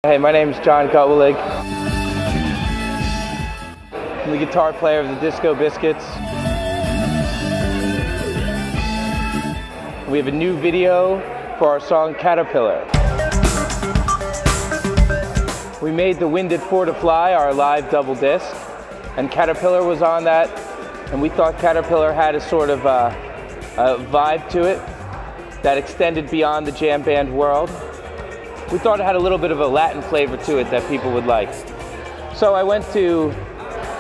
Hey, my name is Jon Gutwillig. I'm the guitar player of the Disco Biscuits. We have a new video for our song Caterpillar. We made The Wind at Four to Fly, our live double disc, and Caterpillar was on that, and we thought Caterpillar had a sort of a vibe to it that extended beyond the jam band world. We thought it had a little bit of a Latin flavor to it that people would like. So I went to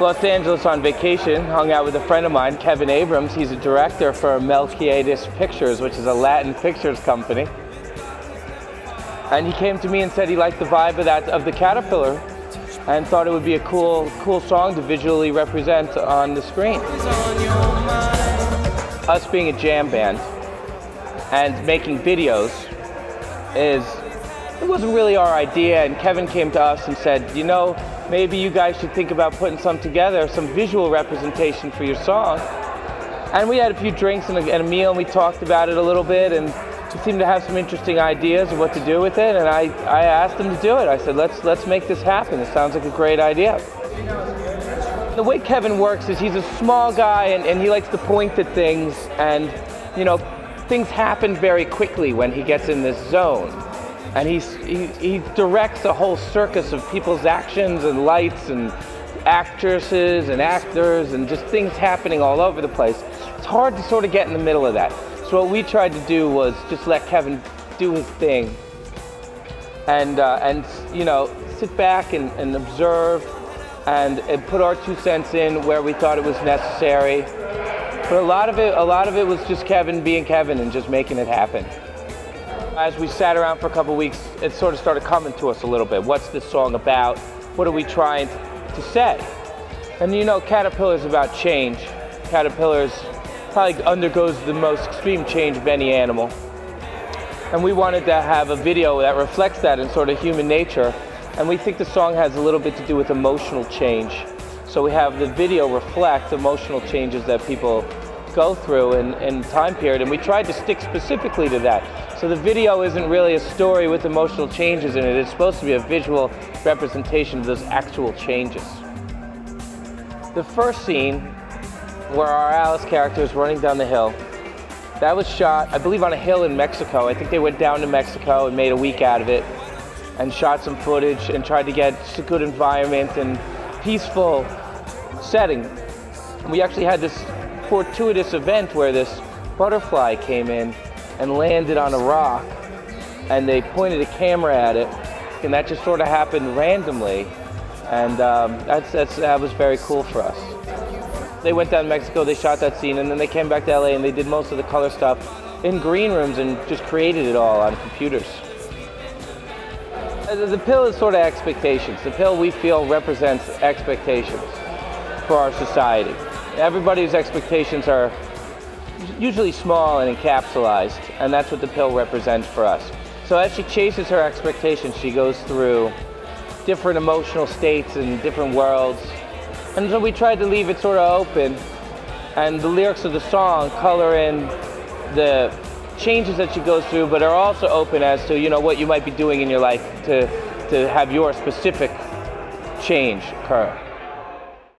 Los Angeles on vacation, hung out with a friend of mine, Kevin Abrams. He's a director for Melquiades Pictures, which is a Latin pictures company. And he came to me and said he liked the vibe of the Caterpillar and thought it would be a cool song to visually represent on the screen. Us being a jam band and making videos it wasn't really our idea, and Kevin came to us and said, you know, maybe you guys should think about putting some together, some visual representation for your song. And we had a few drinks and a meal, and we talked about it a little bit, and we seemed to have some interesting ideas of what to do with it, and I asked him to do it. I said, let's make this happen. It sounds like a great idea. The way Kevin works is he's a small guy, and he likes to point at things, and you know, things happen very quickly when he gets in this zone. And he directs a whole circus of people's actions and lights and actresses and actors and just things happening all over the place. It's hard to sort of get in the middle of that. So what we tried to do was just let Kevin do his thing and you know, sit back and observe and put our 2 cents in where we thought it was necessary. But a lot of it was just Kevin being Kevin and just making it happen. As we sat around for a couple weeks, it sort of started coming to us a little bit. What's this song about? What are we trying to say? And you know, Caterpillar is about change. Caterpillar probably undergoes the most extreme change of any animal. And we wanted to have a video that reflects that in sort of human nature. And we think the song has a little bit to do with emotional change. So we have the video reflect emotional changes that people go through in time period, and we tried to stick specifically to that. So the video isn't really a story with emotional changes in it. It's supposed to be a visual representation of those actual changes. The first scene, where our Alice character is running down the hill, that was shot, I believe, on a hill in Mexico. I think they went down to Mexico and made a week out of it and shot some footage and tried to get just a good environment and peaceful setting. We actually had this fortuitous event where this butterfly came in and landed on a rock, and they pointed a camera at it, and that just sort of happened randomly, and that was very cool for us. They went down to Mexico, they shot that scene, and then they came back to LA and they did most of the color stuff in green rooms and just created it all on computers. The pill is sort of expectations. The pill, we feel, represents expectations for our society. Everybody's expectations are usually small and encapsulated, and that's what the pill represents for us. So as she chases her expectations, she goes through different emotional states and different worlds. And so we tried to leave it sort of open, and the lyrics of the song color in the changes that she goes through, but are also open as to, you know, what you might be doing in your life to have your specific change occur.